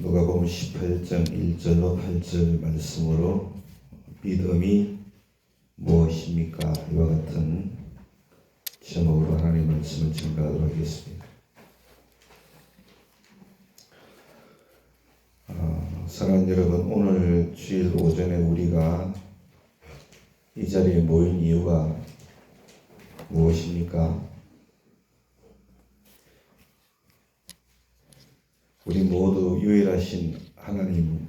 누가복음 18장 1절로 8절 말씀으로 믿음이 무엇입니까? 이와 같은 제목으로 하나님의 말씀을 증거하도록 하겠습니다. 사랑하는 여러분, 오늘 주일 오전에 우리가 이 자리에 모인 이유가 무엇입니까? 우리 모두 유일하신 하나님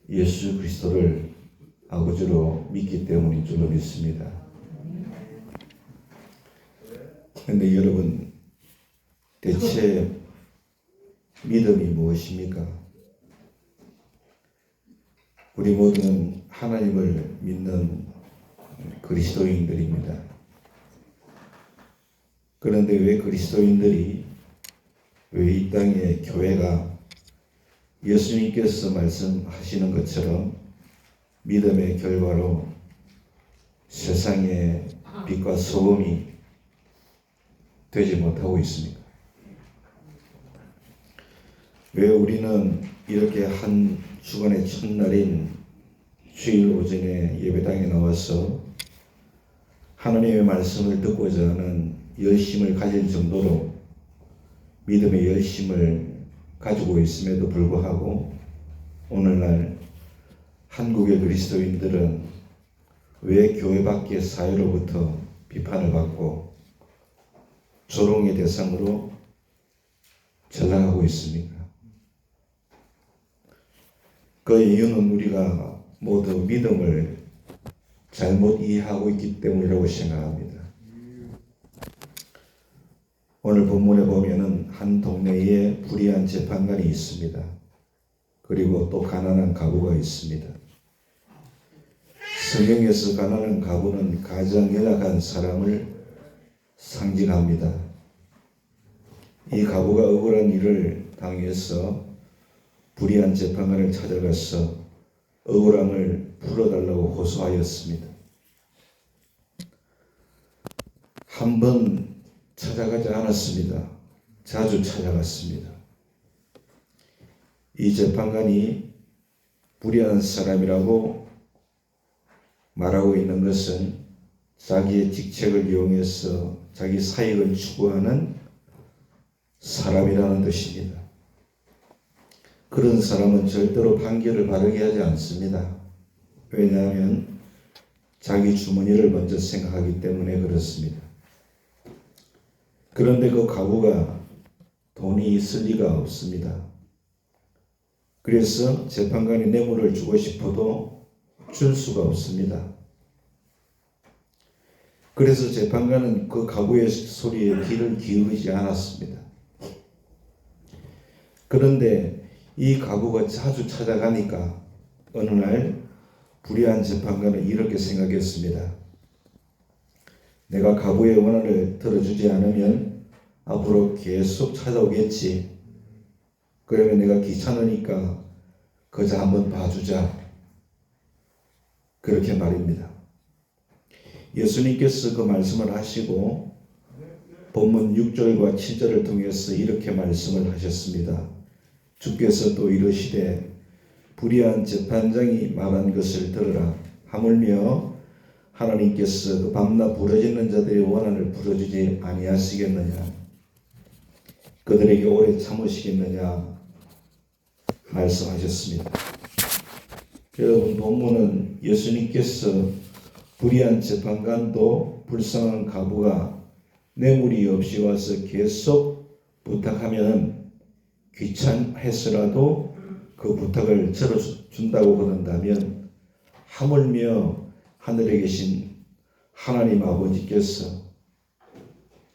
예수 그리스도를 아버지로 믿기 때문인 줄로 믿습니다. 그런데 여러분, 대체 믿음이 무엇입니까? 우리 모두는 하나님을 믿는 그리스도인들입니다. 그런데 왜 그리스도인들이, 왜 이 땅의 교회가 예수님께서 말씀하시는 것처럼 믿음의 결과로 세상의 빛과 소금이 되지 못하고 있습니까? 왜 우리는 이렇게 한 주간의 첫날인 주일 오전에 예배당에 나와서 하나님의 말씀을 듣고자 하는 열심을 가질 정도로 믿음의 열심을 가지고 있음에도 불구하고 오늘날 한국의 그리스도인들은 왜 교회 밖의 사회로부터 비판을 받고 조롱의 대상으로 전락하고 있습니까? 그 이유는 우리가 모두 믿음을 잘못 이해하고 있기 때문이라고 생각합니다. 오늘 본문에 보면은 한 동네에 불의한 재판관이 있습니다. 그리고 또 가난한 과부가 있습니다. 성경에서 가난한 과부는 가장 연약한 사람을 상징합니다. 이 과부가 억울한 일을 당해서 불의한 재판관을 찾아가서 억울함을 풀어달라고 호소하였습니다. 한 번 찾아가지 않았습니다. 자주 찾아갔습니다. 이 재판관이 불의한 사람이라고 말하고 있는 것은 자기의 직책을 이용해서 자기 사익을 추구하는 사람이라는 뜻입니다. 그런 사람은 절대로 판결을 바르게 하지 않습니다. 왜냐하면 자기 주머니를 먼저 생각하기 때문에 그렇습니다. 그런데 그 과부가 돈이 있을 리가 없습니다. 그래서 재판관이 뇌물을 주고 싶어도 줄 수가 없습니다. 그래서 재판관은 그 과부의 소리에 귀를 기울이지 않았습니다. 그런데 이 과부가 자주 찾아가니까 어느 날 불의한 재판관은 이렇게 생각했습니다. 내가 과부의 원한을 들어주지 않으면 앞으로 계속 찾아오겠지. 그러면 내가 귀찮으니까 그저 한번 봐주자. 그렇게 말입니다. 예수님께서 그 말씀을 하시고 본문 6절과 7절을 통해서 이렇게 말씀을 하셨습니다. 주께서 또 이르시되 불의한 재판장이 말한 것을 들으라. 하물며 하나님께서 그 밤낮 부르짖는 자들의 원한을 풀어주지 아니하시겠느냐? 그들에게 오래 참으시겠느냐? 말씀하셨습니다. 여러분, 본문은 예수님께서 불의한 재판관도 불쌍한 과부가 뇌물이 없이 와서 계속 부탁하면 귀찮아서라도 그 부탁을 들어준다고 그런다면 하물며 하늘에 계신 하나님 아버지께서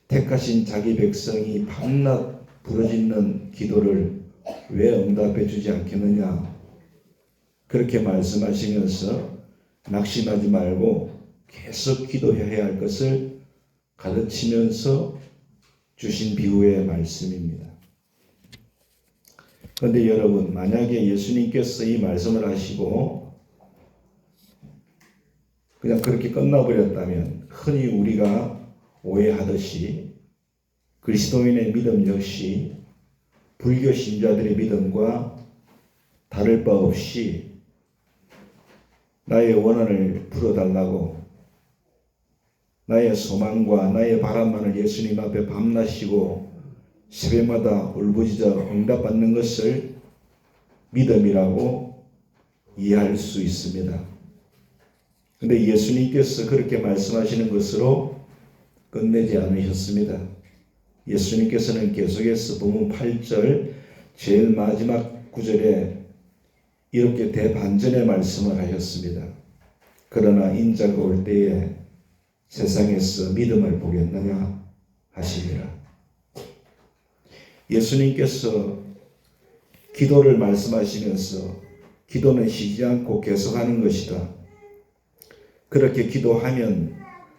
택하신 자기 백성이 밤낮 부르짖는 기도를 왜 응답해 주지 않겠느냐? 그렇게 말씀하시면서 낙심하지 말고 계속 기도해야 할 것을 가르치면서 주신 비유의 말씀입니다. 그런데 여러분, 만약에 예수님께서 이 말씀을 하시고 그냥 그렇게 끝나버렸다면 흔히 우리가 오해하듯이 그리스도인의 믿음 역시 불교 신자들의 믿음과 다를 바 없이 나의 원한을 풀어달라고 나의 소망과 나의 바람만을 예수님 앞에 밤낮 쉬고 새벽마다 울부짖어 응답받는 것을 믿음이라고 이해할 수 있습니다. 그런데 예수님께서 그렇게 말씀하시는 것으로 끝내지 않으셨습니다. 예수님께서는 계속해서 본문 8절 제일 마지막 구절에 이렇게 대반전의 말씀을 하셨습니다. 그러나 인자가 올 때에 세상에서 믿음을 보겠느냐 하시니라. 예수님께서 기도를 말씀하시면서 기도는 쉬지 않고 계속하는 것이다. 그렇게 기도하면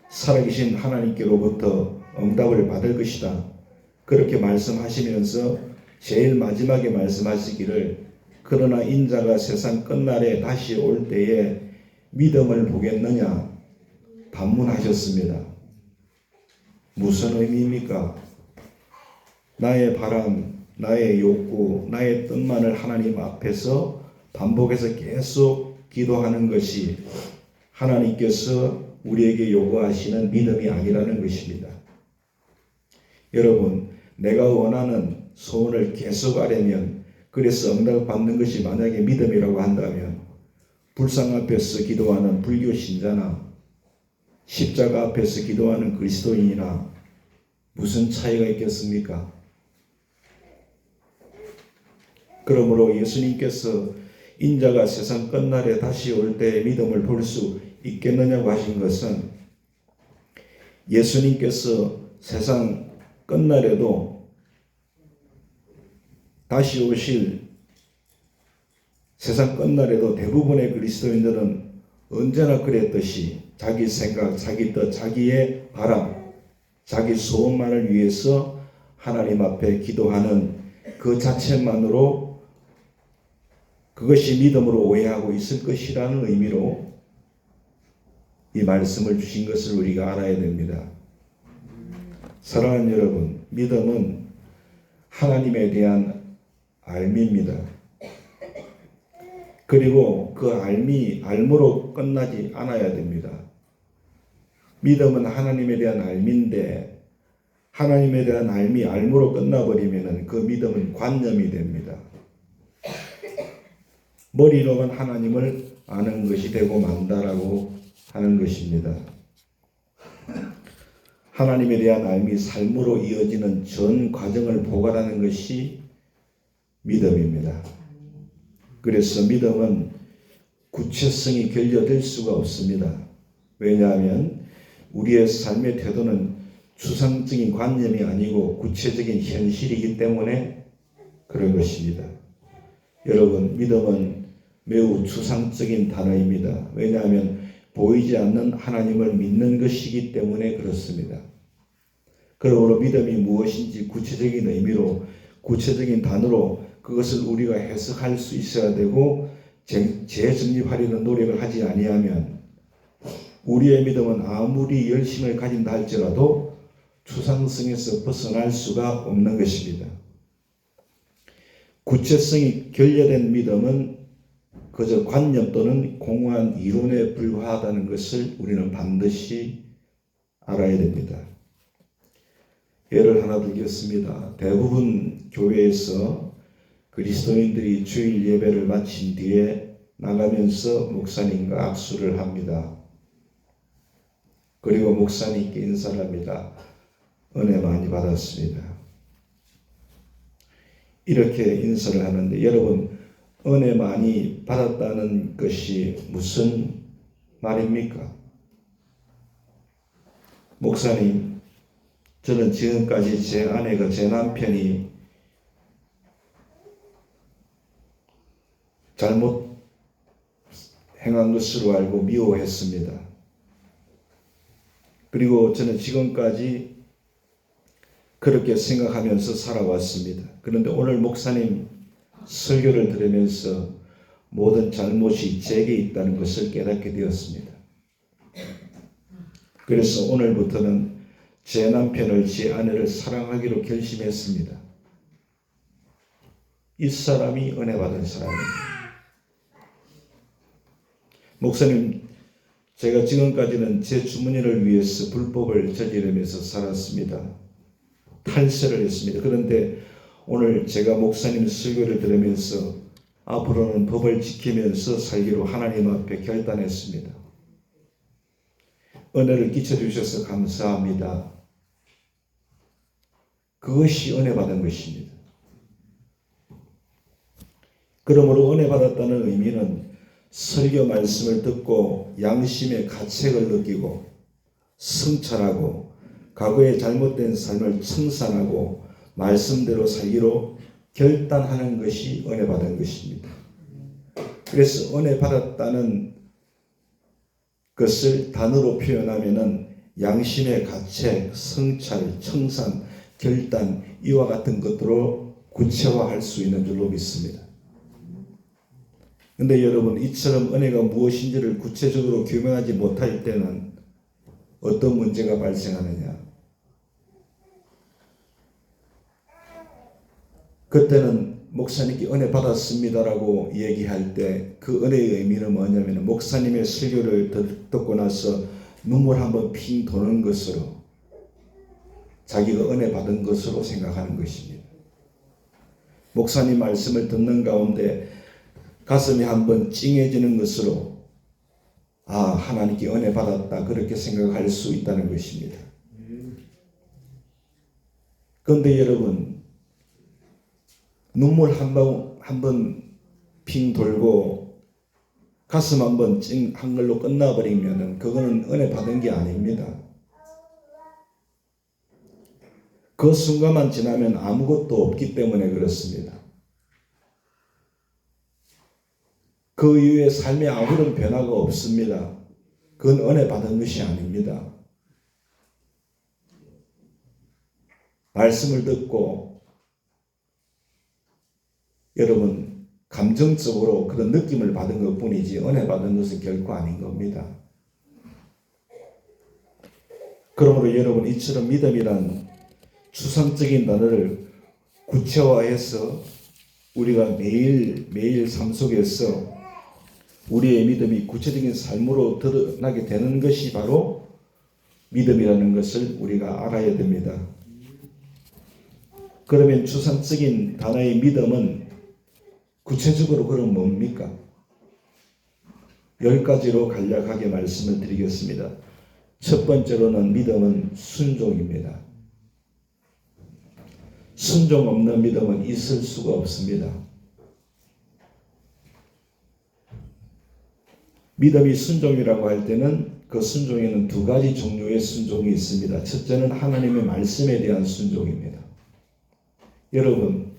살아계신 하나님께로부터 응답을 받을 것이다. 그렇게 말씀하시면서 제일 마지막에 말씀하시기를 그러나 인자가 세상 끝날에 다시 올 때에 믿음을 보겠느냐 반문하셨습니다. 무슨 의미입니까? 나의 바람, 나의 욕구, 나의 뜻만을 하나님 앞에서 반복해서 계속 기도하는 것이 하나님께서 우리에게 요구하시는 믿음이 아니라는 것입니다. 여러분, 내가 원하는 소원을 계속 하려면, 그래서 응답을 받는 것이 만약에 믿음이라고 한다면 불상 앞에서 기도하는 불교 신자나 십자가 앞에서 기도하는 그리스도인이나 무슨 차이가 있겠습니까? 그러므로 예수님께서 인자가 세상 끝날에 다시 올 때의 믿음을 볼 수 있겠느냐고 하신 것은 예수님께서 세상 끝날에도 다시 오실 세상 끝날에도 대부분의 그리스도인들은 언제나 그랬듯이 자기 생각, 자기 뜻, 자기의 바람, 자기 소원만을 위해서 하나님 앞에 기도하는 그 자체만으로 그것이 믿음으로 오해하고 있을 것이라는 의미로 이 말씀을 주신 것을 우리가 알아야 됩니다. 사랑하는 여러분, 믿음은 하나님에 대한 알미입니다. 그리고 그 알무로 끝나지 않아야 됩니다. 믿음은 하나님에 대한 알미인데 하나님에 대한 알무로 끝나버리면 그 믿음은 관념이 됩니다. 머리로만 하나님을 아는 것이 되고 만다라고 하는 것입니다. 하나님에 대한 알미, 삶으로 이어지는 전 과정을 포괄하는 것이 믿음입니다. 그래서 믿음은 구체성이 결여될 수가 없습니다. 왜냐하면 우리의 삶의 태도는 추상적인 관념이 아니고 구체적인 현실이기 때문에 그런 것입니다. 여러분, 믿음은 매우 추상적인 단어입니다. 왜냐하면 보이지 않는 하나님을 믿는 것이기 때문에 그렇습니다. 그러므로 믿음이 무엇인지 구체적인 의미로, 구체적인 단어로 그것을 우리가 해석할 수 있어야 되고 재정립하려는 노력을 하지 아니하면 우리의 믿음은 아무리 열심을 가진다 할지라도 추상성에서 벗어날 수가 없는 것입니다. 구체성이 결여된 믿음은 그저 관념 또는 공허한 이론에 불과하다는 것을 우리는 반드시 알아야 됩니다. 예를 하나 들겠습니다. 대부분 교회에서 그리스도인들이 주일 예배를 마친 뒤에 나가면서 목사님과 악수를 합니다. 그리고 목사님께 인사를 합니다. 은혜 많이 받았습니다. 이렇게 인사를 하는데 여러분, 은혜 많이 받았다는 것이 무슨 말입니까? 목사님, 저는 지금까지 제 아내가, 제 남편이 잘못 행한 것으로 알고 미워했습니다. 그리고 저는 지금까지 그렇게 생각하면서 살아왔습니다. 그런데 오늘 목사님 설교를 들으면서 모든 잘못이 제게 있다는 것을 깨닫게 되었습니다. 그래서 오늘부터는 제 남편을, 제 아내를 사랑하기로 결심했습니다. 이 사람이 은혜 받은 사람입니다. 목사님, 제가 지금까지는 제 주머니를 위해서 불법을 저지르면서 살았습니다. 탈세를 했습니다. 그런데 오늘 제가 목사님 설교를 들으면서 앞으로는 법을 지키면서 살기로 하나님 앞에 결단했습니다. 은혜를 끼쳐주셔서 감사합니다. 그것이 은혜 받은 것입니다. 그러므로 은혜 받았다는 의미는 설교 말씀을 듣고 양심의 가책을 느끼고 성찰하고 과거의 잘못된 삶을 청산하고 말씀대로 살기로 결단하는 것이 은혜 받은 것입니다. 그래서 은혜 받았다는 것을 단어로 표현하면은 양심의 가책, 성찰, 청산, 결단 이와 같은 것들로 구체화할 수 있는 줄로 믿습니다. 근데 여러분, 이처럼 은혜가 무엇인지를 구체적으로 규명하지 못할 때는 어떤 문제가 발생하느냐? 그때는 목사님께 은혜 받았습니다라고 얘기할 때 그 은혜의 의미는 뭐냐면 목사님의 설교를 듣고 나서 눈물 한번 핑 도는 것으로 자기가 은혜 받은 것으로 생각하는 것입니다. 목사님 말씀을 듣는 가운데 가슴이 한번 찡해지는 것으로 하나님께 은혜 받았다 그렇게 생각할 수 있다는 것입니다. 그런데 여러분, 눈물 한번 핑 돌고 가슴 한번 찡한 걸로 끝나버리면 그거는 은혜 받은 게 아닙니다. 그 순간만 지나면 아무것도 없기 때문에 그렇습니다. 그 이후에 삶에 아무런 변화가 없습니다. 그건 은혜 받은 것이 아닙니다. 말씀을 듣고 여러분 감정적으로 그런 느낌을 받은 것 뿐이지 은혜 받은 것은 결코 아닌 겁니다. 그러므로 여러분, 이처럼 믿음이란 추상적인 단어를 구체화해서 우리가 매일 삶 속에서 우리의 믿음이 구체적인 삶으로 드러나게 되는 것이 바로 믿음이라는 것을 우리가 알아야 됩니다. 그러면 추상적인 단어의 믿음은 구체적으로 그럼 뭡니까? 10가지로 간략하게 말씀을 드리겠습니다. 첫 번째로는 믿음은 순종입니다. 순종 없는 믿음은 있을 수가 없습니다. 믿음이 순종이라고 할 때는 그 순종에는 2가지 종류의 순종이 있습니다. 첫째는 하나님의 말씀에 대한 순종입니다. 여러분,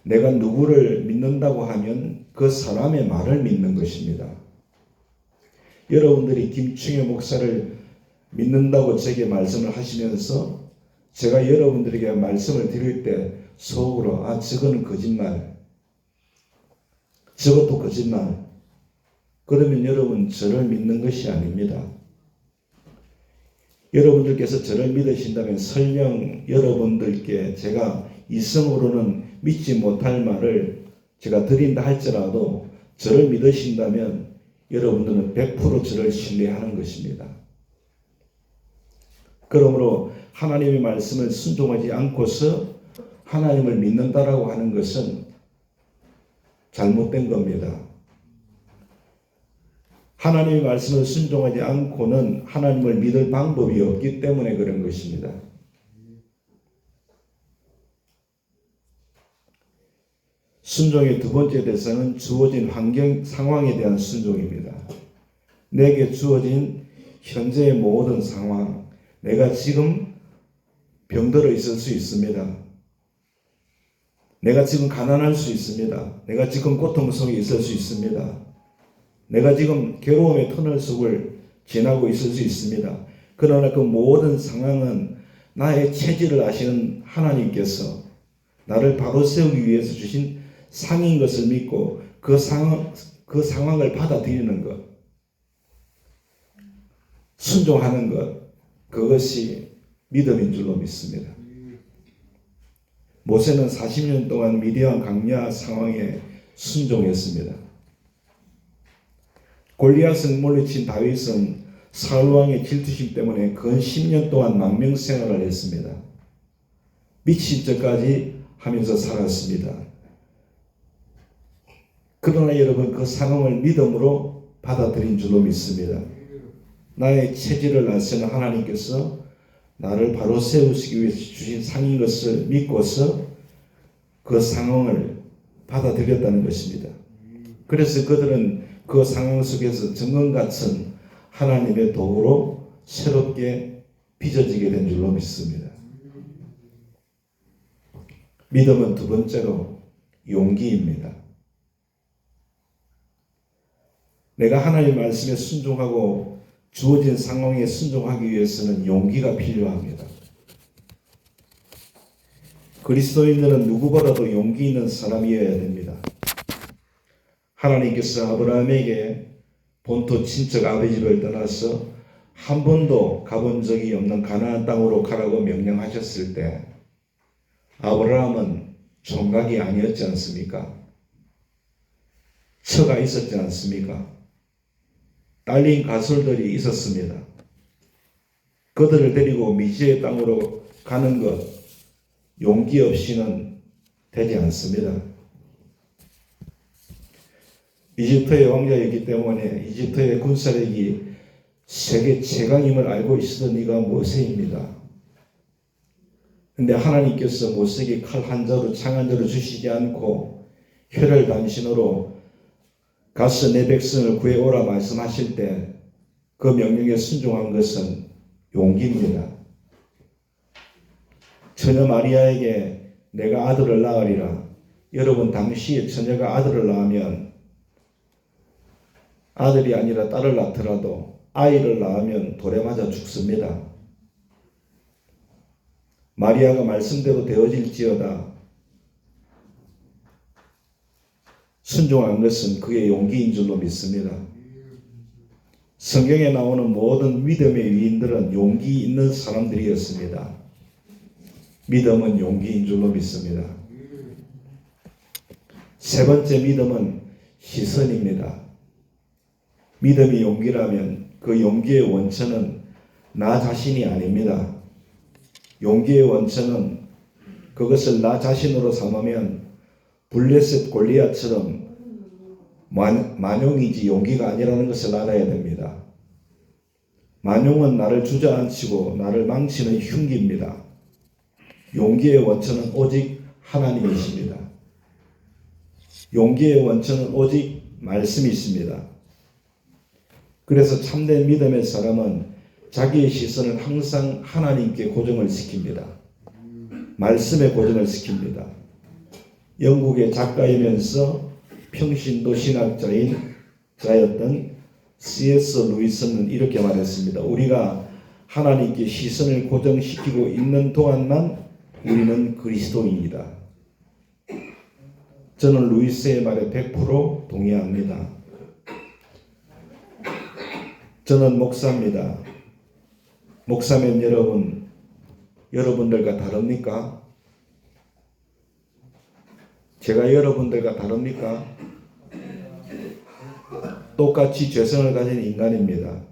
내가 누구를 믿는다고 하면 그 사람의 말을 믿는 것입니다. 여러분들이 김충현 목사를 믿는다고 제게 말씀을 하시면서 제가 여러분들에게 말씀을 드릴 때 속으로 저거는 거짓말, 저것도 거짓말, 그러면 여러분 저를 믿는 것이 아닙니다. 여러분들께서 저를 믿으신다면 설령 여러분들께 제가 이성으로는 믿지 못할 말을 제가 드린다 할지라도 저를 믿으신다면 여러분들은 100% 저를 신뢰하는 것입니다. 그러므로 하나님의 말씀을 순종하지 않고서 하나님을 믿는다라고 하는 것은 잘못된 겁니다. 하나님의 말씀을 순종하지 않고는 하나님을 믿을 방법이 없기 때문에 그런 것입니다. 순종의 2번째 대상은 주어진 환경, 상황에 대한 순종입니다. 내게 주어진 현재의 모든 상황, 내가 지금 병들어 있을 수 있습니다. 내가 지금 가난할 수 있습니다. 내가 지금 고통 속에 있을 수 있습니다. 내가 지금 괴로움의 터널 속을 지나고 있을 수 있습니다. 그러나 그 모든 상황은 나의 체질을 아시는 하나님께서 나를 바로 세우기 위해서 주신 상인 것을 믿고 그 상황을 받아들이는 것, 순종하는 것, 그것이 믿음인 줄로 믿습니다. 모세는 40년 동안 미디안 광야 상황에 순종했습니다. 골리앗을 물리친 다윗은 사울 왕의 질투심 때문에 근 10년 동안 망명 생활을 했습니다. 미친 척까지 하면서 살았습니다. 그러나 여러분, 그 상황을 믿음으로 받아들인 줄로 믿습니다. 나의 체질을 아시는 하나님께서 나를 바로 세우시기 위해서 주신 상인 것을 믿고서 그 상황을 받아들였다는 것입니다. 그래서 그들은 그 상황 속에서 정금 같은 하나님의 도구로 새롭게 빚어지게 된 줄로 믿습니다. 믿음은 두 번째로 용기입니다. 내가 하나님 말씀에 순종하고 주어진 상황에 순종하기 위해서는 용기가 필요합니다. 그리스도인들은 누구보다도 용기 있는 사람이어야 됩니다. 하나님께서 아브라함에게 본토 친척 아버지 집을 떠나서 한 번도 가본 적이 없는 가나안 땅으로 가라고 명령하셨을 때 아브라함은 총각이 아니었지 않습니까? 처가 있었지 않습니까? 딸린 가솔들이 있었습니다. 그들을 데리고 미지의 땅으로 가는 것 용기 없이는 되지 않습니다. 이집트의 왕자였기 때문에 이집트의 군사력이 세계 최강임을 알고 있었던 이가 모세입니다. 근데 하나님께서 모세에게 칼 한 자루 창 한 자루 주시지 않고 혈을 단신으로 가서 내 백성을 구해오라 말씀하실 때 그 명령에 순종한 것은 용기입니다. 처녀 마리아에게 내가 아들을 낳으리라. 여러분, 당시에 처녀가 아들을 낳으면 아들이 아니라 딸을 낳더라도 아이를 낳으면 돌에 맞아 죽습니다. 마리아가 말씀대로 되어질지어다 순종한 것은 그의 용기인 줄로 믿습니다. 성경에 나오는 모든 믿음의 위인들은 용기 있는 사람들이었습니다. 믿음은 용기인 줄로 믿습니다. 세 번째 믿음은 시선입니다. 믿음이 용기라면 그 용기의 원천은 나 자신이 아닙니다. 용기의 원천은 그것을 나 자신으로 삼으면 블레셋 골리앗처럼 만용이지 용기가 아니라는 것을 알아야 됩니다. 만용은 나를 주저앉히고 나를 망치는 흉기입니다. 용기의 원천은 오직 하나님이십니다. 용기의 원천은 오직 말씀이십니다. 그래서 참된 믿음의 사람은 자기의 시선을 항상 하나님께 고정을 시킵니다. 말씀에 고정을 시킵니다. 영국의 작가이면서 평신도 신학자인 자였던 C.S. 루이스는 이렇게 말했습니다. 우리가 하나님께 시선을 고정시키고 있는 동안만 우리는 그리스도인이다. 저는 루이스의 말에 100% 동의합니다. 저는 목사입니다. 목사면 여러분들과 다릅니까? 제가 여러분들과 다릅니까? 똑같이 죄성을 가진 인간입니다.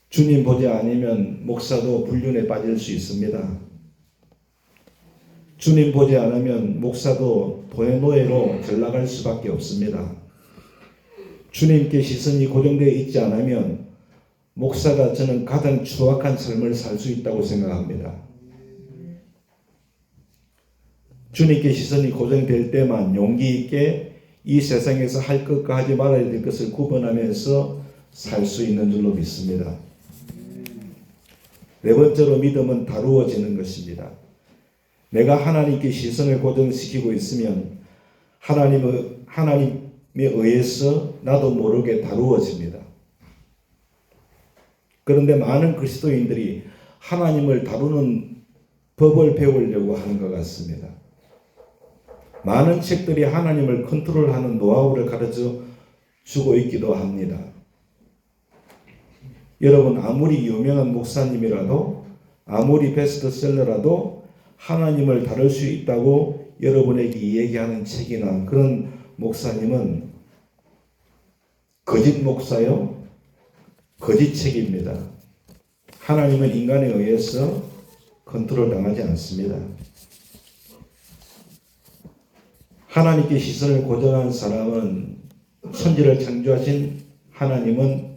주님 보지 않으면 목사도 불륜에 빠질 수 있습니다. 주님 보지 않으면 목사도 돈의 노예로 전락할 수밖에 없습니다. 주님께 시선이 고정되어 있지 않으면 목사가 저는 가장 추악한 삶을 살 수 있다고 생각합니다. 주님께 시선이 고정될 때만 용기 있게 이 세상에서 할 것과 하지 말아야 될 것을 구분하면서 살 수 있는 줄로 믿습니다. 네 번째로 믿음은 다루어지는 것입니다. 내가 하나님께 시선을 고정시키고 있으면 하나님에 의해서 나도 모르게 다루어집니다. 그런데 많은 그리스도인들이 하나님을 다루는 법을 배우려고 하는 것 같습니다. 많은 책들이 하나님을 컨트롤하는 노하우를 가르쳐 주고 있기도 합니다. 여러분, 아무리 유명한 목사님이라도 아무리 베스트셀러라도 하나님을 다룰 수 있다고 여러분에게 얘기하는 책이나 그런 목사님은 거짓 목사요, 거짓 책입니다. 하나님은 인간에 의해서 컨트롤 당하지 않습니다. 하나님께 시선을 고정한 사람은, 천지를 창조하신 하나님은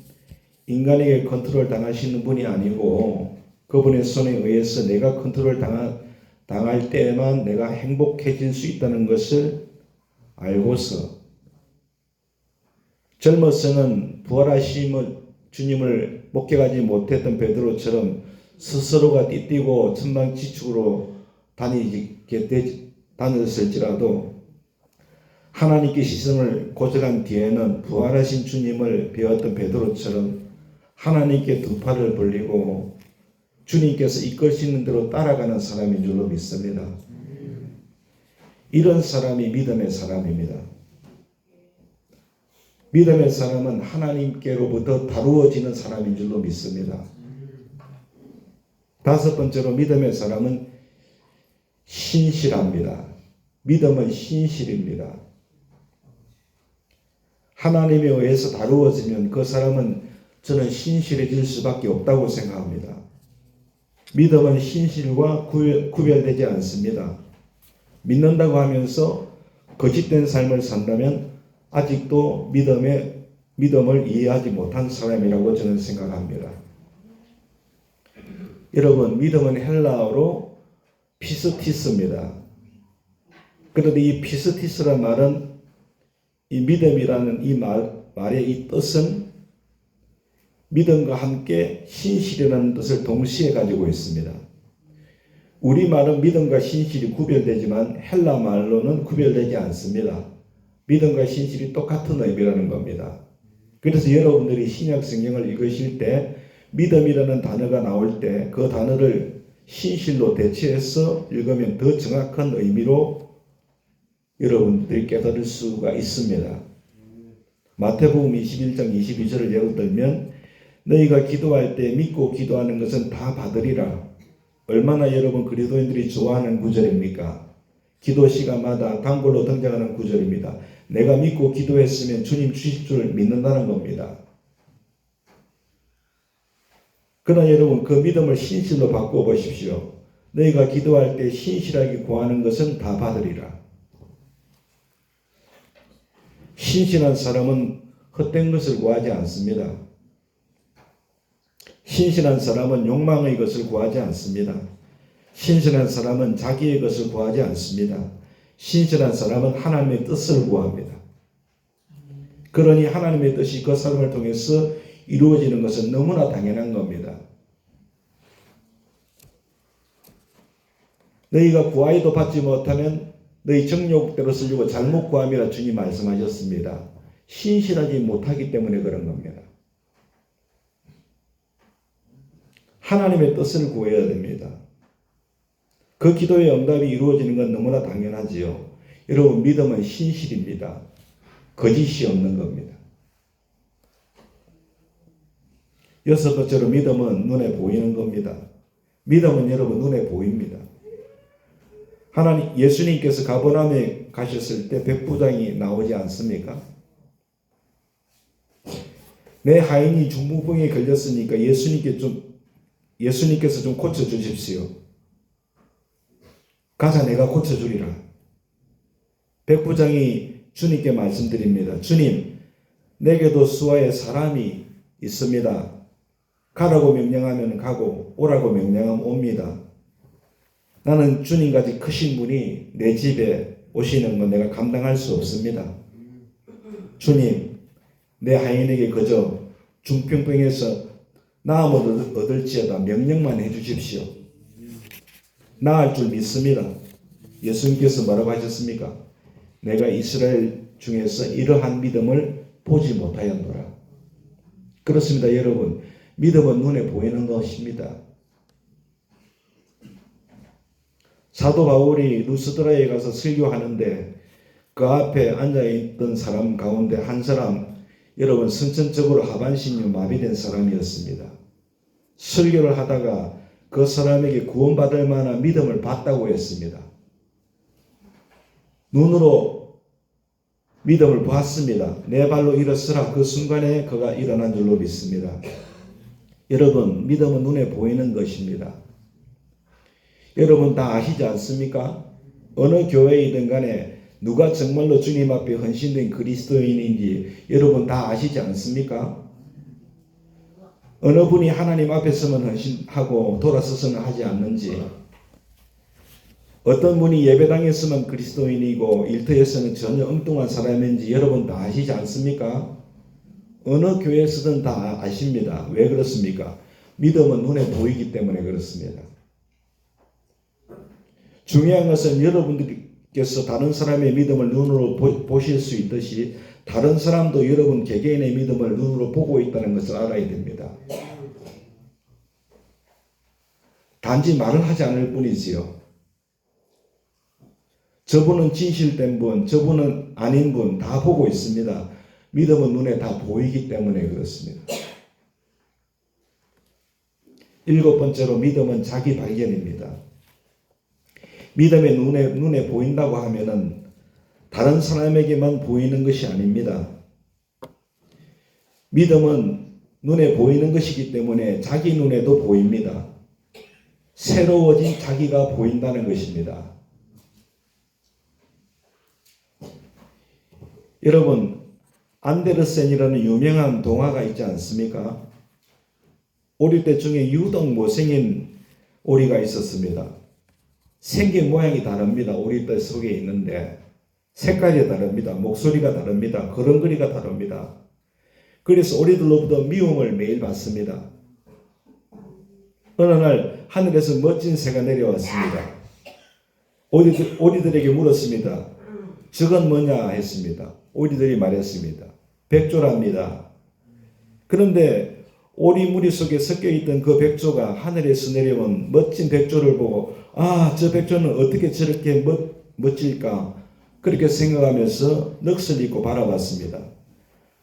인간에게 컨트롤 당하시는 분이 아니고 그분의 손에 의해서 내가 컨트롤 당할 때에만 내가 행복해질 수 있다는 것을 알고서 젊어서는 부활하신 주님을 목격하지 못했던 베드로처럼 스스로가 띠띠고 천방지축으로 다녔을지라도 하나님께 시선을 고정한 뒤에는 부활하신 주님을 배웠던 베드로처럼 하나님께 두 팔을 벌리고 주님께서 이끌시는 대로 따라가는 사람인 줄로 믿습니다. 이런 사람이 믿음의 사람입니다. 믿음의 사람은 하나님께로부터 다루어지는 사람인 줄로 믿습니다. 다섯 번째로 믿음의 사람은 신실합니다. 믿음은 신실입니다. 하나님에 의해서 다루어지면 그 사람은 저는 신실해질 수밖에 없다고 생각합니다. 믿음은 신실과 구별되지 않습니다. 믿는다고 하면서 거짓된 삶을 산다면 아직도 믿음을 이해하지 못한 사람이라고 저는 생각합니다. 여러분, 믿음은 헬라어로 피스티스입니다. 그런데 이 피스티스란 말은, 이 믿음이라는 이 말의 이 뜻은 믿음과 함께 신실이라는 뜻을 동시에 가지고 있습니다. 우리말은 믿음과 신실이 구별되지만 헬라 말로는 구별되지 않습니다. 믿음과 신실이 똑같은 의미라는 겁니다. 그래서 여러분들이 신약 성경을 읽으실 때 믿음이라는 단어가 나올 때 그 단어를 신실로 대체해서 읽으면 더 정확한 의미로 여러분들이 깨달을 수가 있습니다. 마태복음 21장 22절을 예로 들면 너희가 기도할 때 믿고 기도하는 것은 다 받으리라. 얼마나 여러분 그리스도인들이 좋아하는 구절입니까? 기도 시간마다 단골로 등장하는 구절입니다. 내가 믿고 기도했으면 주님 주실 줄 믿는다는 겁니다. 그러나 여러분 그 믿음을 신실로 바꾸어 보십시오. 너희가 기도할 때 신실하게 구하는 것은 다 받으리라. 신실한 사람은 헛된 것을 구하지 않습니다. 신실한 사람은 욕망의 것을 구하지 않습니다. 신실한 사람은 자기의 것을 구하지 않습니다. 신실한 사람은 하나님의 뜻을 구합니다. 그러니 하나님의 뜻이 그 사람을 통해서 이루어지는 것은 너무나 당연한 겁니다. 너희가 구하여도 받지 못하면 너희 정욕대로 쓰려고 잘못 구함이라 주님 말씀하셨습니다. 신실하지 못하기 때문에 그런 겁니다. 하나님의 뜻을 구해야 됩니다. 그 기도의 응답이 이루어지는 건 너무나 당연하지요. 여러분 믿음은 신실입니다. 거짓이 없는 겁니다. 여섯 번째로 믿음은 눈에 보이는 겁니다. 믿음은 여러분 눈에 보입니다. 예수님께서 가버나움에 가셨을 때 백부장이 나오지 않습니까? 내 하인이 중풍병에 걸렸으니까 예수님께서 좀 고쳐주십시오. 가자 내가 고쳐주리라. 백부장이 주님께 말씀드립니다. 주님, 내게도 수하에 사람이 있습니다. 가라고 명령하면 가고 오라고 명령하면 옵니다. 나는 주님같이 크신 분이 내 집에 오시는 건 내가 감당할 수 없습니다. 주님, 내 하인에게 그저 중풍병에서 나음을 얻을지어다 명령만 해주십시오. 나을 줄 믿습니다. 예수님께서 뭐라고 하셨습니까? 내가 이스라엘 중에서 이러한 믿음을 보지 못하였노라. 그렇습니다, 여러분. 믿음은 눈에 보이는 것입니다. 사도 바울이 루스드라에 가서 설교하는데 그 앞에 앉아있던 사람 가운데 한 사람, 여러분 선천적으로 하반신이 마비된 사람이었습니다. 설교를 하다가 그 사람에게 구원받을 만한 믿음을 봤다고 했습니다. 눈으로 믿음을 보았습니다. 내 발로 일어서라. 그 순간에 그가 일어난 줄로 믿습니다. 여러분, 믿음은 눈에 보이는 것입니다. 여러분 다 아시지 않습니까? 어느 교회이든 간에 누가 정말로 주님 앞에 헌신된 그리스도인인지 여러분 다 아시지 않습니까? 어느 분이 하나님 앞에서만 헌신하고 돌아서서는 하지 않는지, 어떤 분이 예배당에서만 그리스도인이고 일터에서는 전혀 엉뚱한 사람인지 여러분 다 아시지 않습니까? 어느 교회에서든 다 아십니다. 왜 그렇습니까? 믿음은 눈에 보이기 때문에 그렇습니다. 중요한 것은 여러분들께서 다른 사람의 믿음을 눈으로 보실 수 있듯이 다른 사람도 여러분 개개인의 믿음을 눈으로 보고 있다는 것을 알아야 됩니다. 단지 말을 하지 않을 뿐이지요. 저분은 진실된 분, 저분은 아닌 분 다 보고 있습니다. 믿음은 눈에 다 보이기 때문에 그렇습니다. 7번째로 믿음은 자기 발견입니다. 믿음의 눈에 보인다고 하면은 다른 사람에게만 보이는 것이 아닙니다. 믿음은 눈에 보이는 것이기 때문에 자기 눈에도 보입니다. 새로워진 자기가 보인다는 것입니다. 여러분, 안데르센이라는 유명한 동화가 있지 않습니까? 오리떼 중에 유독 못생긴 오리가 있었습니다. 생긴 모양이 다릅니다. 오리떼 속에 있는데 색깔이 다릅니다. 목소리가 다릅니다. 걸음걸이가 다릅니다. 그래서 오리들로부터 미움을 매일 받습니다. 어느 날 하늘에서 멋진 새가 내려왔습니다. 오리들에게 물었습니다. 저건 뭐냐 했습니다. 오리들이 말했습니다. 백조랍니다. 그런데 오리 무리 속에 섞여있던 그 백조가 하늘에서 내려온 멋진 백조를 보고 저 백조는 어떻게 저렇게 멋질까 그렇게 생각하면서 넋을 잃고 바라봤습니다.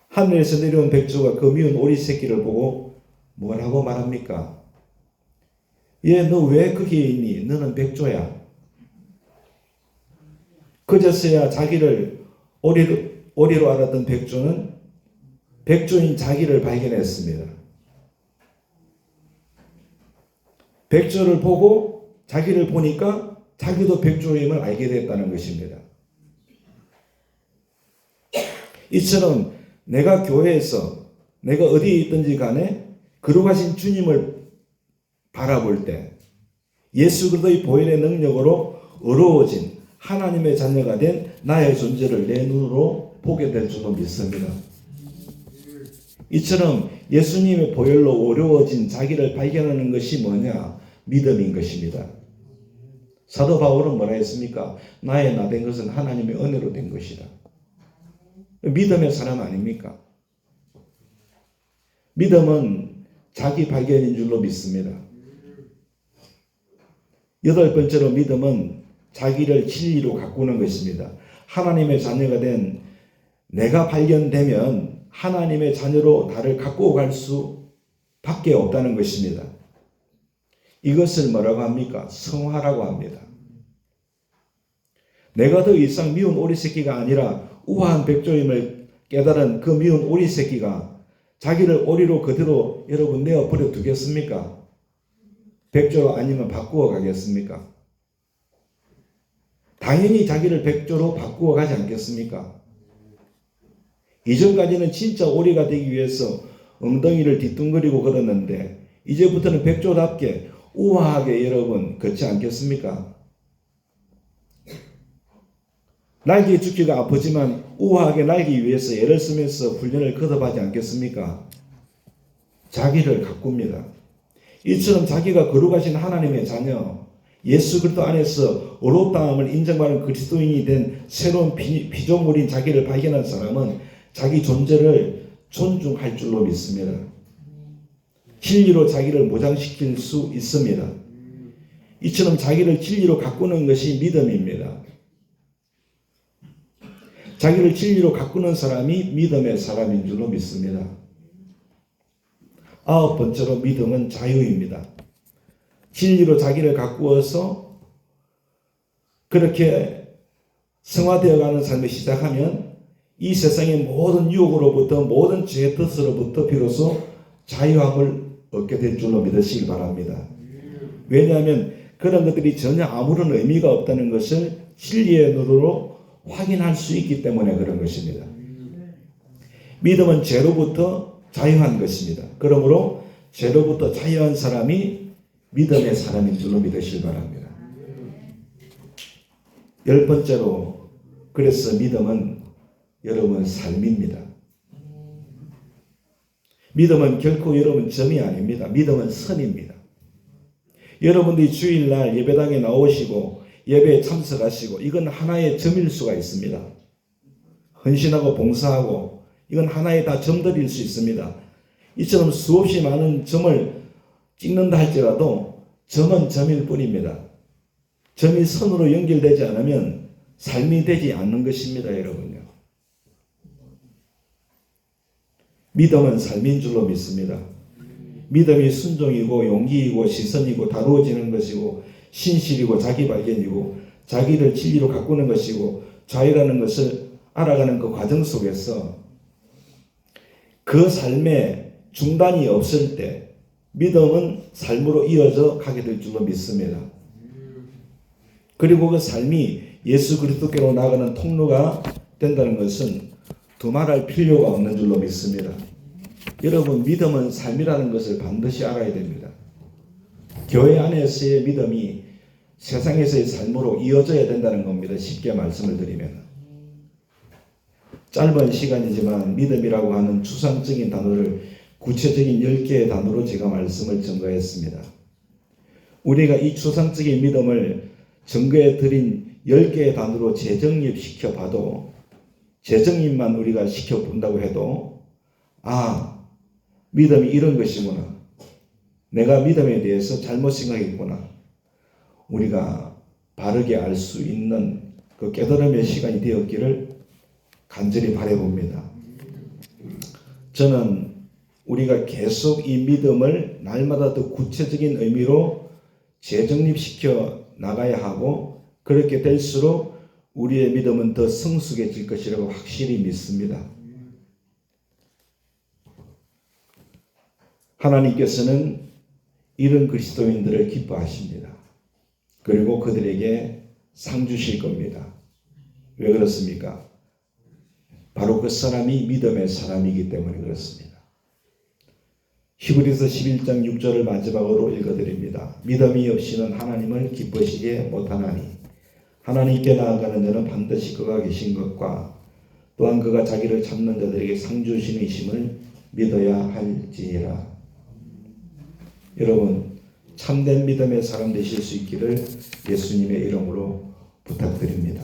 하늘에서 내려온 백조가 그 미운 오리 새끼를 보고 뭐라고 말합니까? 얘 너 왜 거기에 있니? 너는 백조야. 그제서야 자기를 오리로 알았던 백조는 백조인 자기를 발견했습니다. 백조를 보고 자기를 보니까 자기도 백조임을 알게 됐다는 것입니다. 이처럼 내가 교회에서 내가 어디에 있든지 간에 거룩하신 주님을 바라볼 때 예수 그리스도의 보혈의 능력으로 어려워진 하나님의 자녀가 된 나의 존재를 내 눈으로 보게 될 줄로 믿습니다. 이처럼 예수님의 보혈로 어려워진 자기를 발견하는 것이 뭐냐? 믿음인 것입니다. 사도 바울은 뭐라 했습니까? 나의 나 된 것은 하나님의 은혜로 된 것이다. 믿음의 사람 아닙니까? 믿음은 자기 발견인 줄로 믿습니다. 8번째로 믿음은 자기를 진리로 가꾸는 것입니다. 하나님의 자녀가 된 내가 발견되면 하나님의 자녀로 나를 가꾸어 갈 수밖에 없다는 것입니다. 이것을 뭐라고 합니까? 성화라고 합니다. 내가 더 이상 미운 오리 새끼가 아니라 우아한 백조임을 깨달은 그 미운 오리 새끼가 자기를 오리로 그대로 여러분 내어버려 두겠습니까? 백조로 아니면 바꾸어 가겠습니까? 당연히 자기를 백조로 바꾸어 가지 않겠습니까? 이전까지는 진짜 오리가 되기 위해서 엉덩이를 뒤뚱거리고 걸었는데 이제부터는 백조답게 우아하게 여러분 걷지 않겠습니까? 날개 죽기가 아프지만 우아하게 날기 위해서 애를 쓰면서 훈련을 거듭하지 않겠습니까? 자기를 가꿉니다. 이처럼 자기가 거룩하신 하나님의 자녀, 예수 그리스도 안에서 어렵다함을 인정받는 그리스도인이 된 새로운 피조물인 자기를 발견한 사람은 자기 존재를 존중할 줄로 믿습니다. 진리로 자기를 모장시킬 수 있습니다. 이처럼 자기를 진리로 가꾸는 것이 믿음입니다. 자기를 진리로 가꾸는 사람이 믿음의 사람인 줄로 믿습니다. 9번째로 믿음은 자유입니다. 진리로 자기를 가꾸어서 그렇게 성화되어가는 삶을 시작하면 이 세상의 모든 유혹으로부터 모든 죄의 뜻으로부터 비로소 자유함을 얻게 될 줄로 믿으시기 바랍니다. 왜냐하면 그런 것들이 전혀 아무런 의미가 없다는 것을 진리의 눈으로 확인할 수 있기 때문에 그런 것입니다. 믿음은 죄로부터 자유한 것입니다. 그러므로 죄로부터 자유한 사람이 믿음의 사람인 줄로 믿으시기 바랍니다. 10번째로, 그래서 믿음은 여러분 삶입니다. 믿음은 결코 여러분 점이 아닙니다. 믿음은 선입니다. 여러분들이 주일날 예배당에 나오시고 예배에 참석하시고 이건 하나의 점일 수가 있습니다. 헌신하고 봉사하고 이건 하나의 다 점들일 수 있습니다. 이처럼 수없이 많은 점을 찍는다 할지라도 점은 점일 뿐입니다. 점이 선으로 연결되지 않으면 삶이 되지 않는 것입니다, 여러분요. 믿음은 삶인 줄로 믿습니다. 믿음이 순종이고 용기이고 시선이고 다루어지는 것이고 신실이고 자기 발견이고 자기를 진리로 가꾸는 것이고 자유라는 것을 알아가는 그 과정 속에서 그 삶에 중단이 없을 때 믿음은 삶으로 이어져 가게 될 줄로 믿습니다. 그리고 그 삶이 예수 그리스도께로 나아가는 통로가 된다는 것은 두말할 필요가 없는 줄로 믿습니다. 여러분, 믿음은 삶이라는 것을 반드시 알아야 됩니다. 교회 안에서의 믿음이 세상에서의 삶으로 이어져야 된다는 겁니다. 쉽게 말씀을 드리면. 짧은 시간이지만 믿음이라고 하는 추상적인 단어를 구체적인 10개의 단어로 제가 말씀을 증거했습니다. 우리가 이 추상적인 믿음을 증거해 드린 10개의 단어로 재정립시켜 봐도, 재정립만 우리가 시켜본다고 해도 믿음이 이런 것이구나, 내가 믿음에 대해서 잘못 생각했구나, 우리가 바르게 알 수 있는 그 깨달음의 시간이 되었기를 간절히 바라봅니다. 저는 우리가 계속 이 믿음을 날마다 더 구체적인 의미로 재정립시켜 나가야 하고, 그렇게 될수록 우리의 믿음은 더 성숙해질 것이라고 확실히 믿습니다. 하나님께서는 이런 그리스도인들을 기뻐하십니다. 그리고 그들에게 상 주실 겁니다. 왜 그렇습니까? 바로 그 사람이 믿음의 사람이기 때문에 그렇습니다. 히브리서 11장 6절을 마지막으로 읽어드립니다. 믿음이 없이는 하나님을 기쁘시게 못하나니 하나님께 나아가는 자는 반드시 그가 계신 것과 또한 그가 자기를 찾는 자들에게 상 주시는 이심을 믿어야 할지니라. 여러분, 참된 믿음의 사람 되실 수 있기를 예수님의 이름으로 부탁드립니다.